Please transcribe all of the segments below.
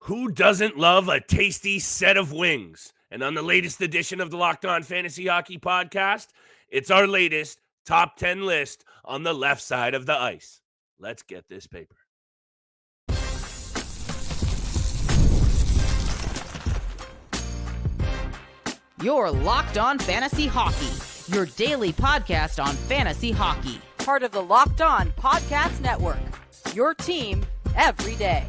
Who doesn't love a tasty set of wings? And on the latest edition of the Locked On Fantasy Hockey Podcast, it's our latest top 10 list on the left side of the ice. Let's get this paper. You're Locked On Fantasy Hockey, your daily podcast on fantasy hockey. Part of the Locked On Podcast Network, your team every day.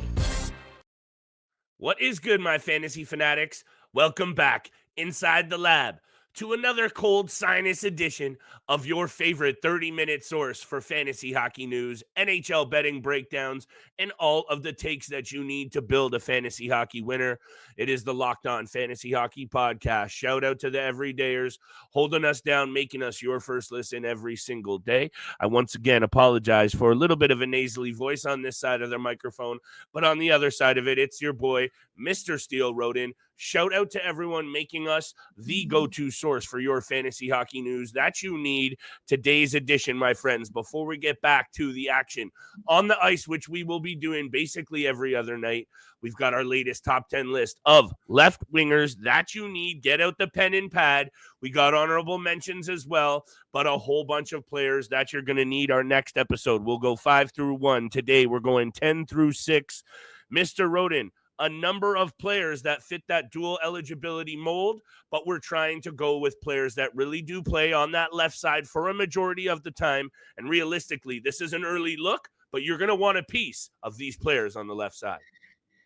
What is good, my fantasy fanatics? Welcome back inside the lab to another cold sinus edition of your favorite 30-minute source for fantasy hockey news, NHL betting breakdowns, and all of the takes that you need to build a fantasy hockey winner. It is the Locked On Fantasy Hockey Podcast. Shout out to the everydayers holding us down, making us your first listen every single day. I once again apologize for a little bit of a nasally voice on this side of the microphone, but on the other side of it, it's your boy, Mr. Steel Rodin. Shout out to everyone making us the go-to source for your fantasy hockey news that you need. Today's edition, my friends, before we get back to the action on the ice, which we will be doing basically every other night, we've got our latest top 10 list of left wingers that you need. Get out the pen and pad. We got honorable mentions as well, but a whole bunch of players that you're going to need our next episode. We'll go 5 through 1. Today, we're going 10 through 6. Mr. Rodin, a number of players that fit that dual eligibility mold, but we're trying to go with players that really do play on that left side for a majority of the time. And realistically, this is an early look, but you're going to want a piece of these players on the left side.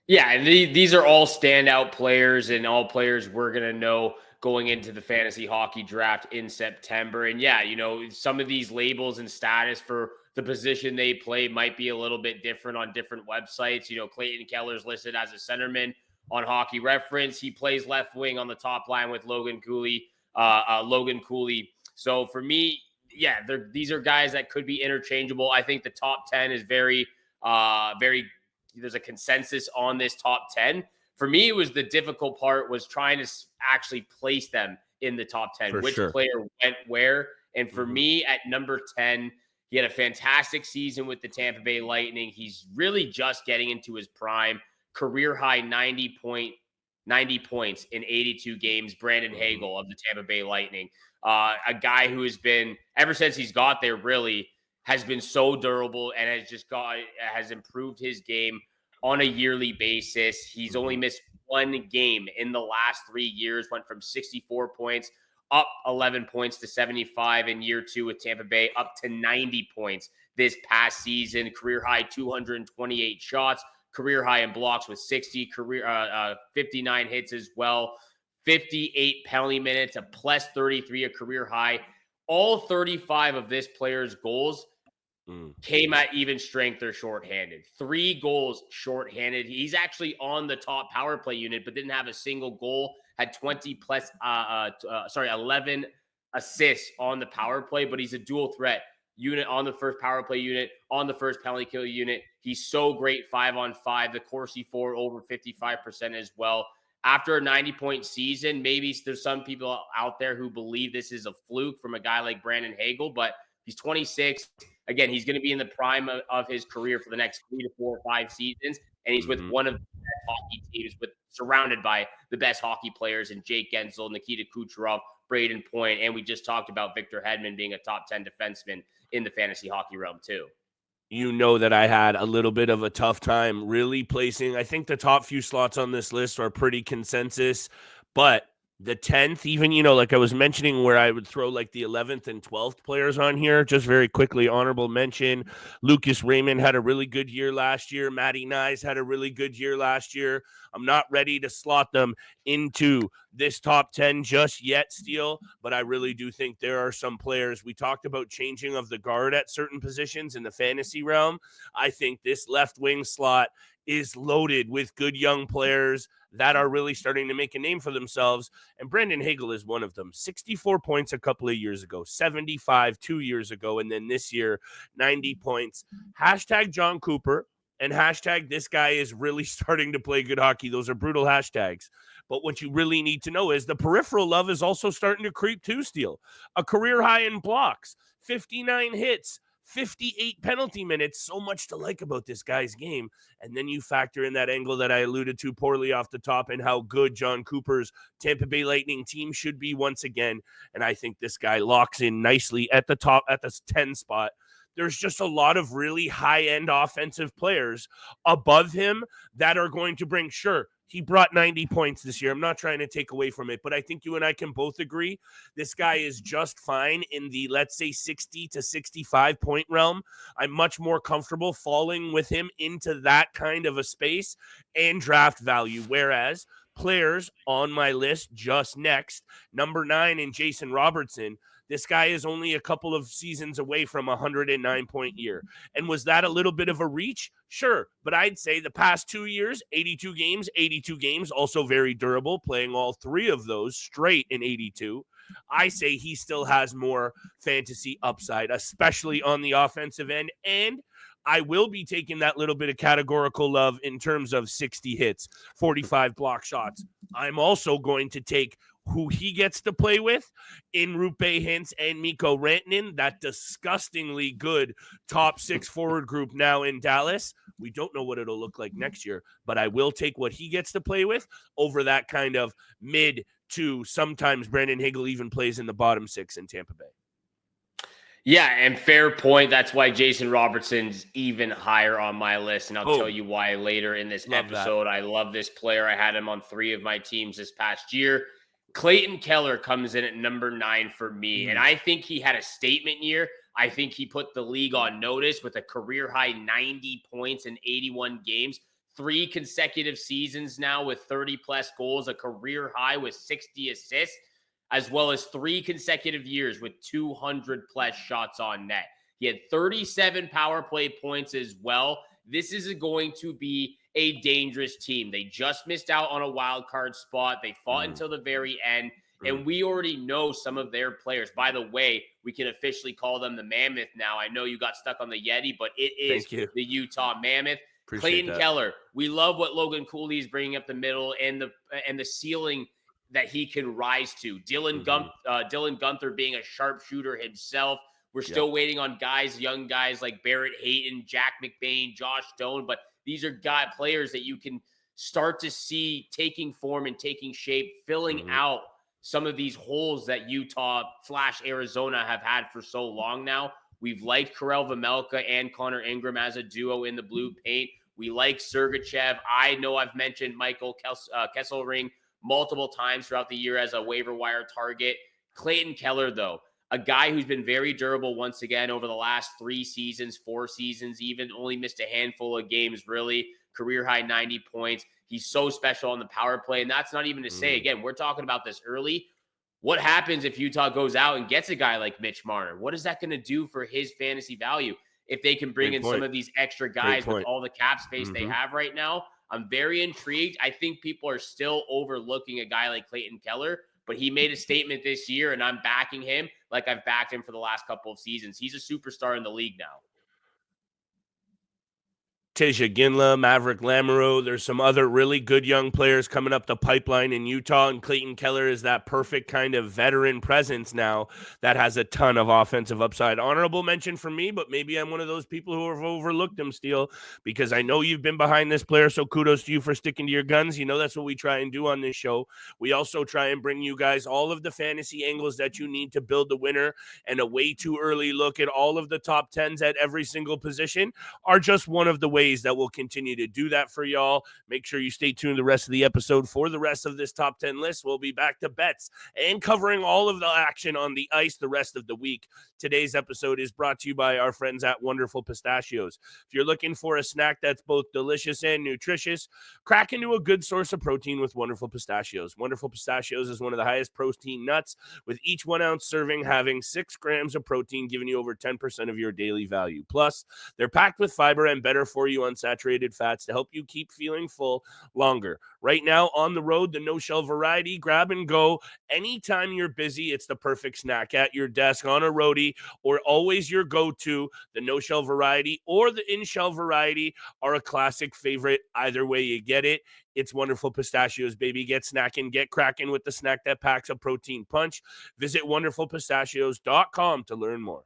Yeah, and these are all standout players and all players we're going to know going into the fantasy hockey draft in September. And yeah, you know, some of these labels and status for the position they play might be a little bit different on different websites. You know, Clayton Keller's listed as a centerman on Hockey Reference. He plays left wing on the top line with Logan Cooley. So for me, yeah, these are guys that could be interchangeable. I think the top 10 is very, there's a consensus on this top 10. For me, it was the difficult part was trying to actually place them in the top 10. Which player went where? And for me, at number 10, he had a fantastic season with the Tampa Bay Lightning. He's really just getting into his prime. Career high 90 points in 82 games. Brandon Hagel of the Tampa Bay Lightning. A guy who has been, ever since he's got there, really has been so durable and has improved his game on a yearly basis. He's only missed one game in the last 3 years, went from 64 points up 11 points to 75 in year 2 with Tampa Bay, up to 90 points this past season. Career high 228 shots, career high in blocks with 60, 59 hits as well, 58 penalty minutes, a plus 33, a career high. All 35 of this player's goals came at even strength or shorthanded. 3 goals shorthanded. He's actually on the top power play unit, but didn't have a single goal. Had 11 assists on the power play, but he's a dual threat unit on the first power play unit, on the first penalty kill unit. He's so great 5-on-5. The Corsi 4 over 55% as well. After a 90-point season, maybe there's some people out there who believe this is a fluke from a guy like Brandon Hagel, but he's 26. Again, he's going to be in the prime of his career for the next 3 to 4 or 5 seasons, and he's with one of the best hockey teams, surrounded by the best hockey players in Jake Gensel, Nikita Kucherov, Braden Point, and we just talked about Victor Hedman being a top 10 defenseman in the fantasy hockey realm too. You know that I had a little bit of a tough time really placing. I think the top few slots on this list are pretty consensus, but the 10th, even, you know, like I was mentioning where I would throw like the 11th and 12th players on here, just very quickly, honorable mention. Lucas Raymond had a really good year last year. Matty Nyes had a really good year last year. I'm not ready to slot them into this top 10 just yet, Steele, but I really do think there are some players. We talked about changing of the guard at certain positions in the fantasy realm. I think this left wing slot is loaded with good young players that are really starting to make a name for themselves. And Brandon Hagel is one of them. 64 points a couple of years ago, 75 2 years ago, and then this year, 90 points. Hashtag John Cooper and hashtag this guy is really starting to play good hockey. Those are brutal hashtags. But what you really need to know is the peripheral love is also starting to creep too, Steele. A career high in blocks, 59 hits, 58 penalty minutes. So much to like about this guy's game. And then you factor in that angle that I alluded to poorly off the top and how good John Cooper's Tampa Bay Lightning team should be once again. And I think this guy locks in nicely at the top, at the 10 spot. There's just a lot of really high-end offensive players above him that are going to bring, sure, he brought 90 points this year. I'm not trying to take away from it, but I think you and I can both agree this guy is just fine in the, let's say, 60 to 65 point realm. I'm much more comfortable falling with him into that kind of a space and draft value, whereas players on my list just next, number 9 in Jason Robertson, this guy is only a couple of seasons away from a 109-point year. And was that a little bit of a reach? Sure. But I'd say the past 2 years, 82 games, also very durable, playing all 3 of those straight in 82. I say he still has more fantasy upside, especially on the offensive end. And I will be taking that little bit of categorical love in terms of 60 hits, 45 block shots. I'm also going to take who he gets to play with in Rupe Hintz and Mikko Rantanen, that disgustingly good top 6 forward group now in Dallas. We don't know what it'll look like next year, but I will take what he gets to play with over that kind of mid to sometimes Brandon Hagel even plays in the bottom 6 in Tampa Bay. Yeah, and fair point. That's why Jason Robertson's even higher on my list, and I'll tell you why later in this episode. I love this player. I had him on 3 of my teams this past year. Clayton Keller comes in at number 9 for me, and I think he had a statement year. I think he put the league on notice with a career-high 90 points in 81 games, 3 consecutive seasons now with 30-plus goals, a career high with 60 assists, as well as 3 consecutive years with 200-plus shots on net. He had 37 power play points as well. This is going to be a dangerous team. They just missed out on a wild card spot. They fought until the very end, and we already know some of their players. By the way, we can officially call them the Mammoth now. I know you got stuck on the Yeti, but it is the Utah Mammoth. Clayton Keller. We love what Logan Cooley is bringing up the middle and the ceiling that he can rise to. Dylan Gunther being a sharpshooter himself. We're still waiting on young guys like Barrett Hayton, Jack McBain, Josh Stone, but these are players that you can start to see taking form and taking shape, filling out some of these holes that Utah/Arizona have had for so long now. We've liked Karel Vejmelka and Connor Ingram as a duo in the blue paint. We like Sergachev. I know I've mentioned Michael Kesselring multiple times throughout the year as a waiver wire target. Clayton Keller, though, a guy who's been very durable once again over the last 3 seasons, 4 seasons, even only missed a handful of games, really. Career high 90 points. He's so special on the power play. And that's not even to say, again, we're talking about this early. What happens if Utah goes out and gets a guy like Mitch Marner? What is that going to do for his fantasy value if they can bring in some of these extra guys with all the cap space they have right now? I'm very intrigued. I think people are still overlooking a guy like Clayton Keller, but he made a statement this year, and I'm backing him like I've backed him for the last couple of seasons. He's a superstar in the league now. Tejja Ginla, Maverick Lamoureux. There's some other really good young players coming up the pipeline in Utah, and Clayton Keller is that perfect kind of veteran presence now that has a ton of offensive upside. Honorable mention for me, but maybe I'm one of those people who have overlooked him, Steele, because I know you've been behind this player, so kudos to you for sticking to your guns. You know that's what we try and do on this show. We also try and bring you guys all of the fantasy angles that you need to build the winner, and a way too early look at all of the top 10s at every single position are just one of the ways that will continue to do that for y'all. Make sure you stay tuned the rest of the episode for the rest of this top 10 list. We'll be back to bets and covering all of the action on the ice the rest of the week. Today's episode is brought to you by our friends at Wonderful Pistachios. If you're looking for a snack that's both delicious and nutritious, crack into a good source of protein with Wonderful Pistachios. Wonderful Pistachios is one of the highest protein nuts, with each 1 ounce serving having 6 grams of protein, giving you over 10% of your daily value. Plus, they're packed with fiber and better for you unsaturated fats to help you keep feeling full longer. Right now on the road, the no-shell variety, grab and go. Anytime you're busy, it's the perfect snack at your desk, on a roadie, or always your go-to. The no-shell variety or the in-shell variety are a classic favorite. Either way you get it, it's Wonderful Pistachios, baby. Get snacking, get cracking with the snack that packs a protein punch. Visit wonderfulpistachios.com to learn more.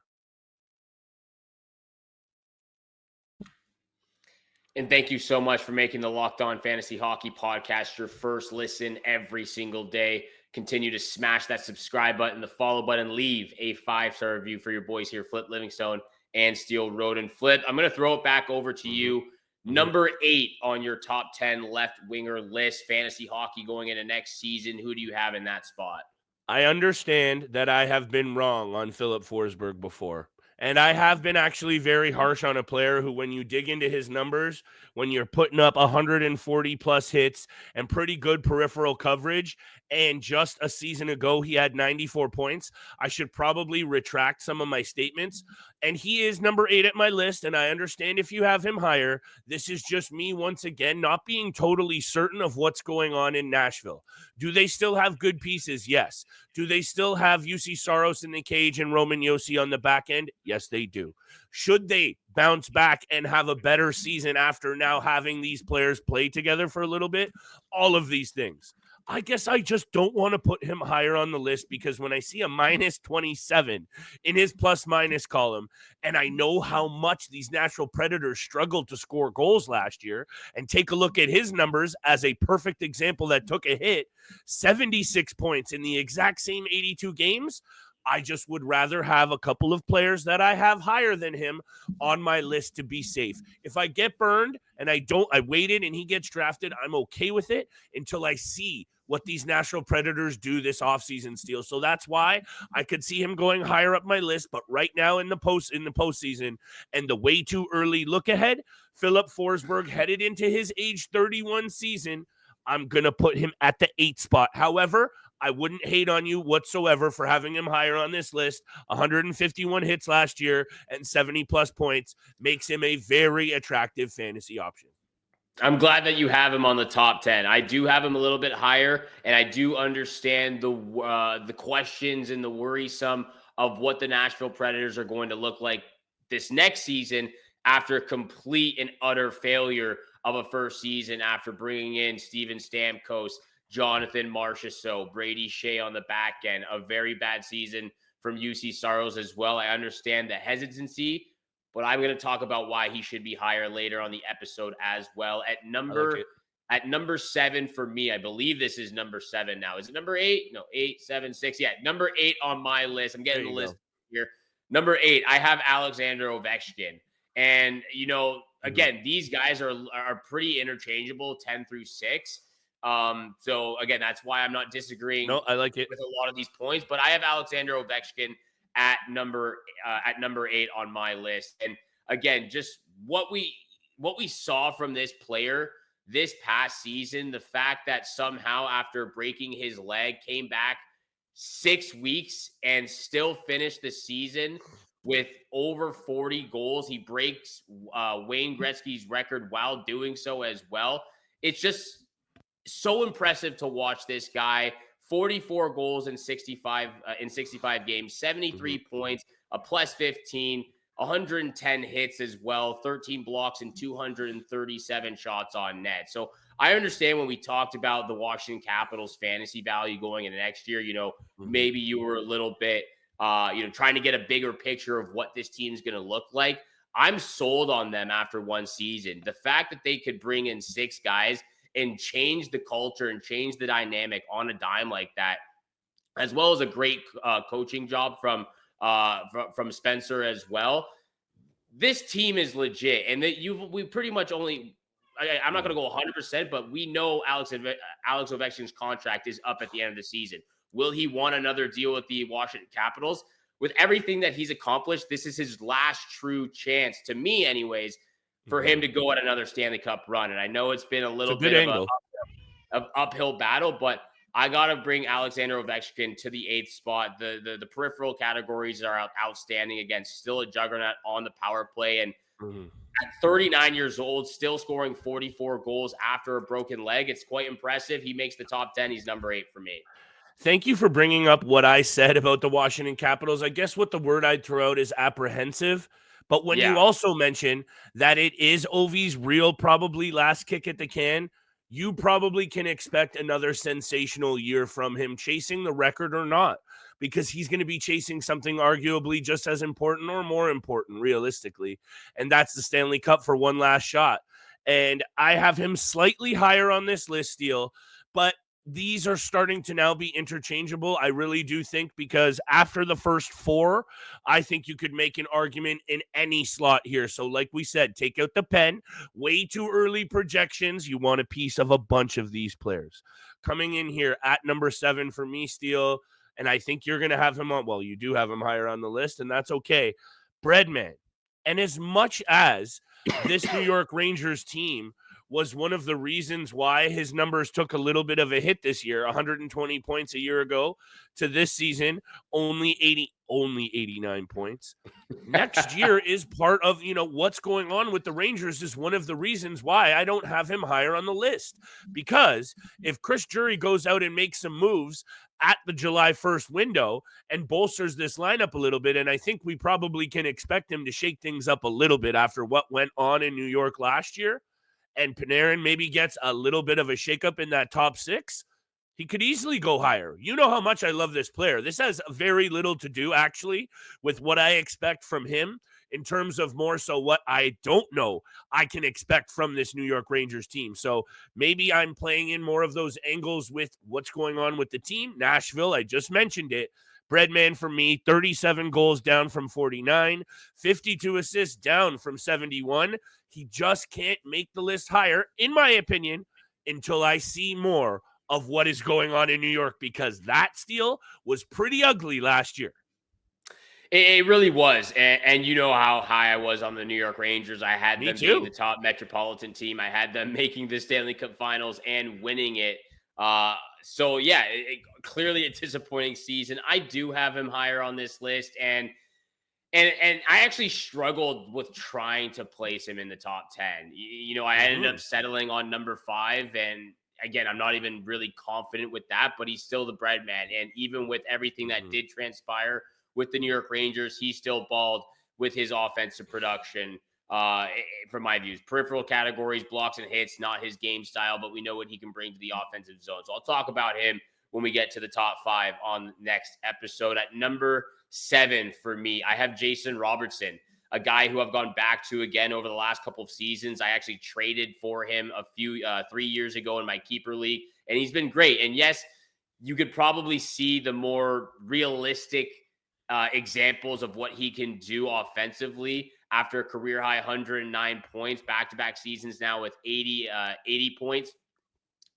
And thank you so much for making the Locked On Fantasy Hockey podcast your first listen every single day. Continue to smash that subscribe button, the follow button, leave a 5-star review for your boys here, Filip, Livingstone, and Steel Rodin. Filip, I'm going to throw it back over to you. Number 8 on your top 10 left winger list, fantasy hockey going into next season. Who do you have in that spot? I understand that I have been wrong on Filip Forsberg before. And I have been actually very harsh on a player who, when you dig into his numbers, when you're putting up 140 plus hits and pretty good peripheral coverage, and just a season ago he had 94 points, I should probably retract some of my statements. And he is number 8 at my list, and I understand if you have him higher. This is just me, once again, not being totally certain of what's going on in Nashville. Do they still have good pieces? Yes. Do they still have UC Saros in the cage and Roman Josi on the back end? Yes, they do. Should they bounce back and have a better season after now having these players play together for a little bit? All of these things. I guess I just don't want to put him higher on the list, because when I see a minus 27 in his plus minus column, and I know how much these Nashville Predators struggled to score goals last year, and take a look at his numbers as a perfect example that took a hit, 76 points in the exact same 82 games, I just would rather have a couple of players that I have higher than him on my list to be safe. If I get burned and I waited and he gets drafted, I'm okay with it until I see what these Nashville Predators do this offseason, Steel. So that's why I could see him going higher up my list. But right now in the postseason and the way too early look ahead, Filip Forsberg headed into his age 31 season, I'm going to put him at the 8th spot. However, I wouldn't hate on you whatsoever for having him higher on this list. 151 hits last year and 70 plus points makes him a very attractive fantasy option. I'm glad that you have him on the top 10. I do have him a little bit higher, and I do understand the questions and the worrisome of what the Nashville Predators are going to look like this next season after complete and utter failure of a first season after bringing in Steven Stamkos, Jonathan Marchessault, Brady Shea on the back end. A very bad season from UC Saros as well. I understand the hesitancy, but I'm going to talk about why he should be higher later on the episode as well. At number 7 for me, I believe this is number 7 now. Is it number 8? No, 8, 7, 6. Yeah, number 8 on my list. I'm getting the list here. Number 8, I have Alexander Ovechkin. And, again, these guys are pretty interchangeable, 10 through 6. So again, that's why I'm not disagreeing. No, I like it with a lot of these points, but I have Alexander Ovechkin at number 8 on my list. And again, just what we saw from this player this past season, the fact that somehow after breaking his leg came back 6 weeks and still finished the season with over 40 goals. He breaks Wayne Gretzky's record while doing so as well. It's just so impressive to watch this guy. 44 goals in 65 games, 73 points, a plus 15, 110 hits as well, 13 blocks and 237 shots on net. So I understand when we talked about the Washington Capitals fantasy value going into next year, maybe you were a little bit trying to get a bigger picture of what this team's going to look like. I'm sold on them after one season. The fact that they could bring in 6 guys and change the culture and change the dynamic on a dime like that, as well as a great coaching job from Spencer as well. This team is legit, and that we pretty much only. I'm not going to go 100%, but we know Alex Ovechkin's contract is up at the end of the season. Will he want another deal with the Washington Capitals? With everything that he's accomplished, this is his last true chance, to me, anyways, for him to go at another Stanley Cup run. And I know it's been a little bit of an uphill battle, but I got to bring Alexander Ovechkin to the 8th spot. The peripheral categories are outstanding. Again, still a juggernaut on the power play. And at 39 years old, still scoring 44 goals after a broken leg. It's quite impressive. He makes the top 10. He's number 8 for me. Thank you for bringing up what I said about the Washington Capitals. I guess what the word I'd throw out is apprehensive. But when you also mention that it is Ovi's real probably last kick at the can, you probably can expect another sensational year from him, chasing the record or not, because he's going to be chasing something arguably just as important or more important realistically, and that's the Stanley Cup for one last shot. And I have him slightly higher on this list, Steele, but these are starting to now be interchangeable. I really do think, because after the first four, I think you could make an argument in any slot here. So like we said, take out the pen, way too early projections. You want a piece of a bunch of these players. Coming in here at number 7 for me, Steele, and I think you're going to have him on, well, you do have him higher on the list, and that's okay. Breadman. And as much as this New York Rangers team was one of the reasons why his numbers took a little bit of a hit this year, 120 points a year ago to this season, only 89 points. Next year is part of, what's going on with the Rangers is one of the reasons why I don't have him higher on the list. Because if Chris Drury goes out and makes some moves at the July 1st window and bolsters this lineup a little bit, and I think we probably can expect him to shake things up a little bit after what went on in New York last year, and Panarin maybe gets a little bit of a shakeup in that top 6, he could easily go higher. You know how much I love this player. This has very little to do, actually, with what I expect from him in terms of more so what I don't know I can expect from this New York Rangers team. So maybe I'm playing in more of those angles with what's going on with the team. Nashville, I just mentioned it. Breadman for me, 37 goals down from 49, 52 assists down from 71. He just can't make the list higher, in my opinion, until I see more of what is going on in New York, because that steal was pretty ugly last year. It really was. And you know how high I was on the New York Rangers. I had them being the top metropolitan team. I had them making the Stanley Cup Finals and winning it. So yeah, clearly a disappointing season. I do have him higher on this list, and I actually struggled with trying to place him in the top 10. I ended up settling on number 5, and again, I'm not even really confident with that, but he's still the bread man. And even with everything that did transpire with the New York Rangers, he still balled with his offensive production. From my views, peripheral categories, blocks and hits, not his game style, but we know what he can bring to the offensive zone. So I'll talk about him when we get to the top 5 on the next episode. At number 7 for me, I have Jason Robertson, a guy who I've gone back to again over the last couple of seasons. I actually traded for him 3 years ago in my keeper league, and he's been great. And yes, you could probably see the more realistic examples of what he can do offensively after a career high 109 points, back-to-back seasons now with 80 points.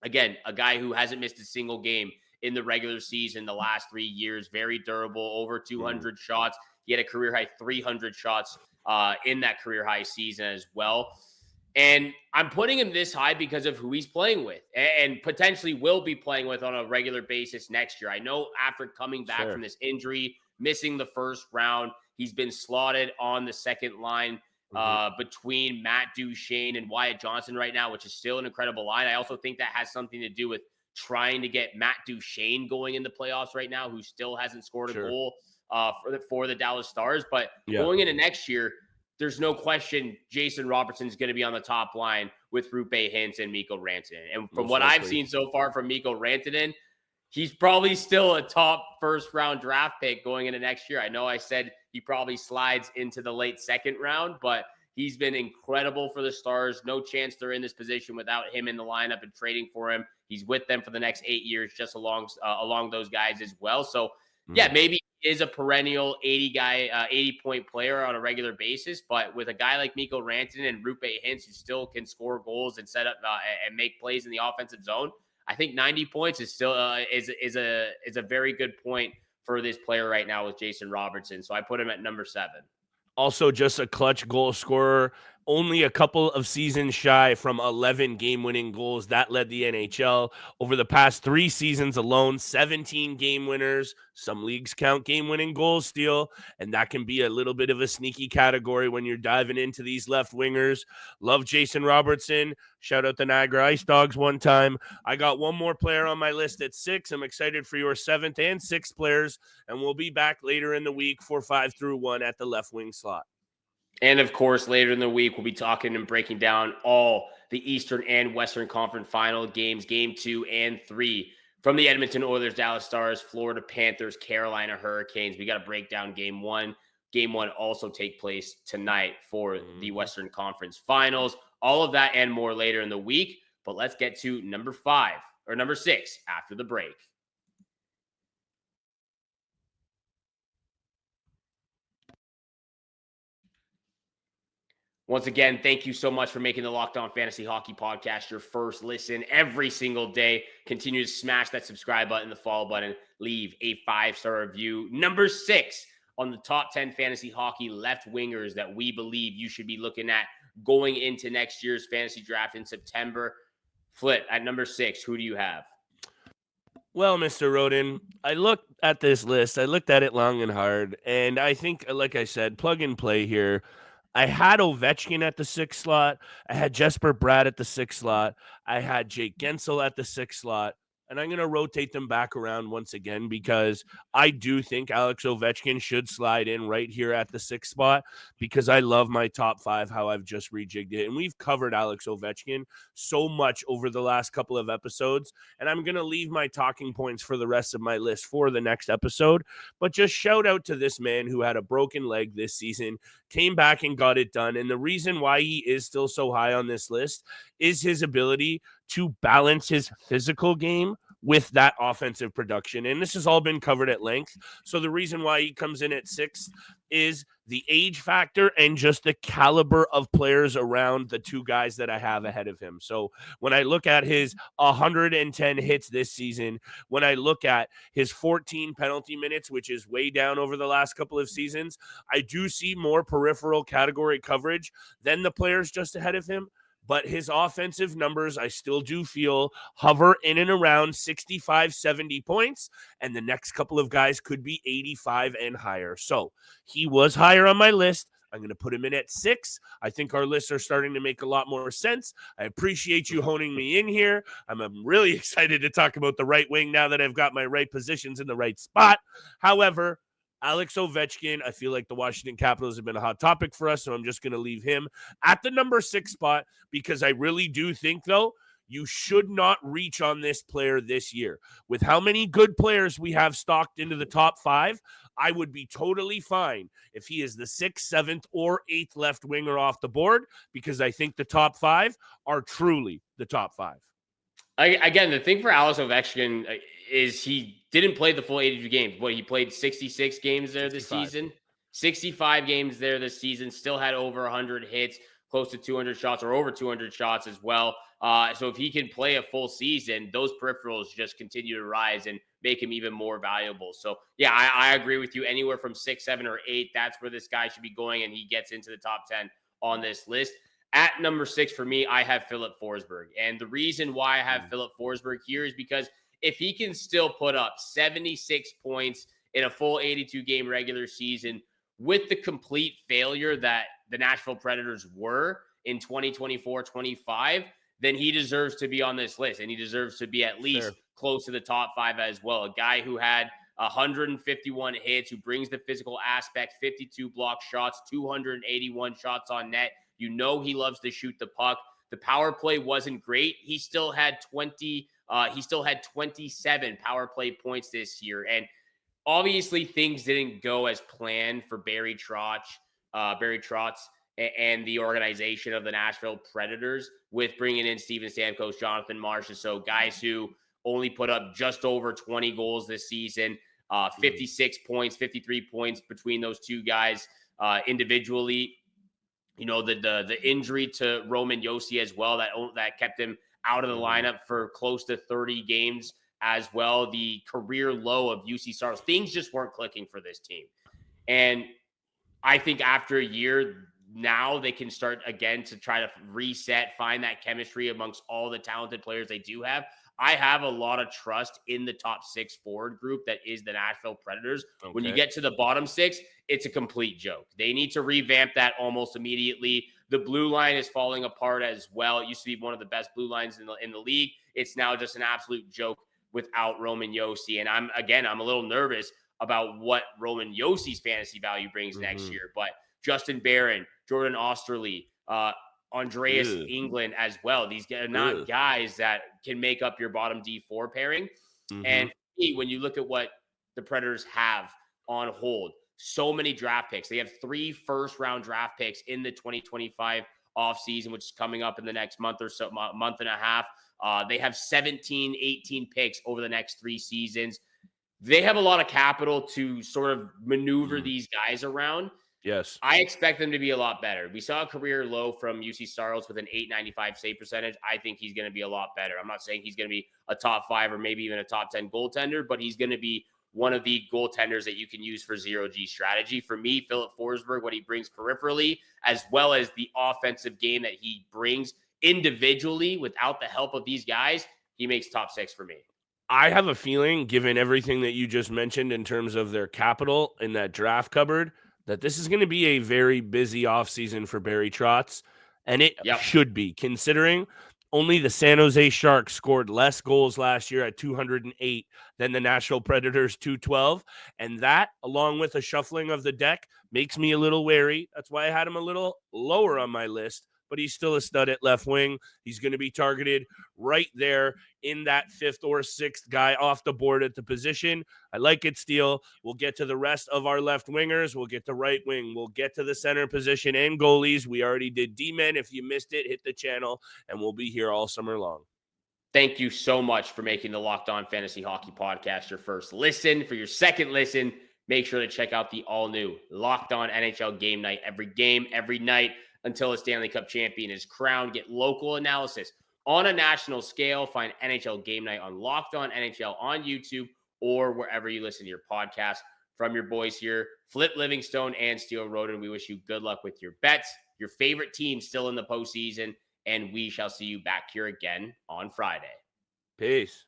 Again, a guy who hasn't missed a single game in the regular season the last 3 years, very durable, over 200 shots. He had a career high 300 shots in that career high season as well. And I'm putting him this high because of who he's playing with and potentially will be playing with on a regular basis next year. I know after coming back from this injury, missing the first round, he's been slotted on the second line between Matt Duchene and Wyatt Johnson right now, which is still an incredible line. I also think that has something to do with trying to get Matt Duchene going in the playoffs right now, who still hasn't scored a goal for the Dallas Stars. But going into next year, there's no question Jason Robertson is going to be on the top line with Rupe Hintz and Mikko Rantanen. And from what I've seen so far from Mikko Rantanen, he's probably still a top first-round draft pick going into next year. I know I said he probably slides into the late second round, but he's been incredible for the Stars. No chance they're in this position without him in the lineup and trading for him. He's with them for the next 8 years, just along those guys as well. So, yeah, maybe he is a perennial 80-point player on a regular basis, but with a guy like Mikko Rantanen and Rupe Hintz, who still can score goals and set up and make plays in the offensive zone, I think 90 points is still is a very good point for this player right now with Jason Robertson. So I put him at number 7. Also just a clutch goal scorer, only a couple of seasons shy from 11 game-winning goals. That led the NHL over the past 3 seasons alone, 17 game winners. Some leagues count game-winning goals still, and that can be a little bit of a sneaky category when you're diving into these left wingers. Love Jason Robertson. Shout out the Niagara Ice Dogs one time. I got one more player on my list at 6. I'm excited for your 7th and 6th players, and we'll be back later in the week for 5 through 1 at the left wing slot. And of course, later in the week, we'll be talking and breaking down all the Eastern and Western Conference final games, game 2 and 3 from the Edmonton Oilers, Dallas Stars, Florida Panthers, Carolina Hurricanes. We got to break down game 1. Game 1 also take place tonight for the Western Conference finals. All of that and more later in the week. But let's get to number 6 after the break. Once again, thank you so much for making the Locked On Fantasy Hockey Podcast your first listen every single day. Continue to smash that subscribe button, the follow button, leave a 5-star review. Number 6 on the top 10 fantasy hockey left wingers that we believe you should be looking at going into next year's fantasy draft in September. Flip, at number 6, who do you have? Well, Mr. Rodin, I looked at this list. I looked at it long and hard, and I think, like I said, plug and play here. I had Ovechkin at the 6th slot. I had Jesper Bratt at the 6th slot. I had Jake Gensel at the 6th slot. And I'm going to rotate them back around once again because I do think Alex Ovechkin should slide in right here at the 6th spot because I love my top 5, how I've just rejigged it. And we've covered Alex Ovechkin so much over the last couple of episodes. And I'm going to leave my talking points for the rest of my list for the next episode. But just shout out to this man who had a broken leg this season, came back and got it done. And the reason why he is still so high on this list is his ability to balance his physical game with that offensive production. And this has all been covered at length. So the reason why he comes in at 6th is the age factor and just the caliber of players around the 2 guys that I have ahead of him. So when I look at his 110 hits this season, when I look at his 14 penalty minutes, which is way down over the last couple of seasons, I do see more peripheral category coverage than the players just ahead of him. But his offensive numbers, I still do feel, hover in and around 65, 70 points. And the next couple of guys could be 85 and higher. So he was higher on my list. I'm going to put him in at 6. I think our lists are starting to make a lot more sense. I appreciate you honing me in here. I'm really excited to talk about the right wing now that I've got my right positions in the right spot. However, Alex Ovechkin, I feel like the Washington Capitals have been a hot topic for us, so I'm just going to leave him at the number 6 spot because I really do think, though, you should not reach on this player this year. With how many good players we have stocked into the top 5, I would be totally fine if he is the 6th, 7th, or 8th left winger off the board because I think the top 5 are truly the top 5. Again, the thing for Alex Ovechkin is he didn't play the full 82 games. He played 66 games there 65. this season. 65 games there this season. Still had over 100 hits, close to 200 shots or over 200 shots as well. So if he can play a full season, those peripherals just continue to rise and make him even more valuable. So, yeah, I agree with you. Anywhere from 6, 7, or 8, that's where this guy should be going, and he gets into the top 10 on this list. At number 6 for me, I have Filip Forsberg. And the reason why I have Filip Forsberg here is because if he can still put up 76 points in a full 82-game regular season with the complete failure that the Nashville Predators were in 2024-25, then he deserves to be on this list. And he deserves to be at least close to the top 5 as well. A guy who had 151 hits, who brings the physical aspect, 52 block shots, 281 shots on net. You know he loves to shoot the puck. The power play wasn't great. He still had 27 power play points this year. And obviously things didn't go as planned for Barry Trotz and the organization of the Nashville Predators with bringing in Steven Stamkos, Jonathan Marchessault, so guys who only put up just over 20 goals this season, 56 points, 53 points between those 2 guys individually. You know, the injury to Roman Josi as well, that kept him out of the lineup for close to 30 games as well. The career low of UC Saros. Things just weren't clicking for this team. And I think after a year, now they can start again to try to reset, find that chemistry amongst all the talented players they do have. I have a lot of trust in the top 6 forward group that is the Nashville Predators. Okay. When you get to the bottom 6, it's a complete joke. They need to revamp that almost immediately. The blue line is falling apart as well. It used to be one of the best blue lines in the league. It's now just an absolute joke without Roman Josi. And I'm a little nervous about what Roman Josi's fantasy value brings next year. But Justin Barron, Jordan Osterley, Andreas England as well. These are not guys that can make up your bottom D4 pairing. And when you look at what the Predators have on hold, so many draft picks. They have 3 first-round draft picks in the 2025 offseason, which is coming up in the next month or so, month and a half. They have 17, 18 picks over the next 3 seasons. They have a lot of capital to sort of maneuver these guys around. Yes. I expect them to be a lot better. We saw a career low from UC Saros with an .895 save percentage. I think he's going to be a lot better. I'm not saying he's going to be a top 5 or maybe even a top 10 goaltender, but he's going to be one of the goaltenders that you can use for zero-G strategy. For me, Filip Forsberg, what he brings peripherally, as well as the offensive game that he brings individually without the help of these guys, he makes top 6 for me. I have a feeling, given everything that you just mentioned in terms of their capital in that draft cupboard, that this is going to be a very busy offseason for Barry Trotz. And it should be, considering only the San Jose Sharks scored less goals last year at 208 than the Nashville Predators 212. And that, along with a shuffling of the deck, makes me a little wary. That's why I had him a little lower on my list. But he's still a stud at left wing. He's going to be targeted right there in that 5th or 6th guy off the board at the position. I like it, Steele. We'll get to the rest of our left wingers. We'll get to right wing. We'll get to the center position and goalies. We already did D-men. If you missed it, hit the channel, and we'll be here all summer long. Thank you so much for making the Locked On Fantasy Hockey Podcast your first listen. For your second listen, make sure to check out the all-new Locked On NHL Game Night. Every game, every night, until a Stanley Cup champion is crowned. Get local analysis on a national scale. Find NHL Game Night on Locked On NHL on YouTube or wherever you listen to your podcast. From your boys here, Filip, Livingstone, and Steele Rodin, we wish you good luck with your bets, your favorite team still in the postseason, and we shall see you back here again on Friday. Peace.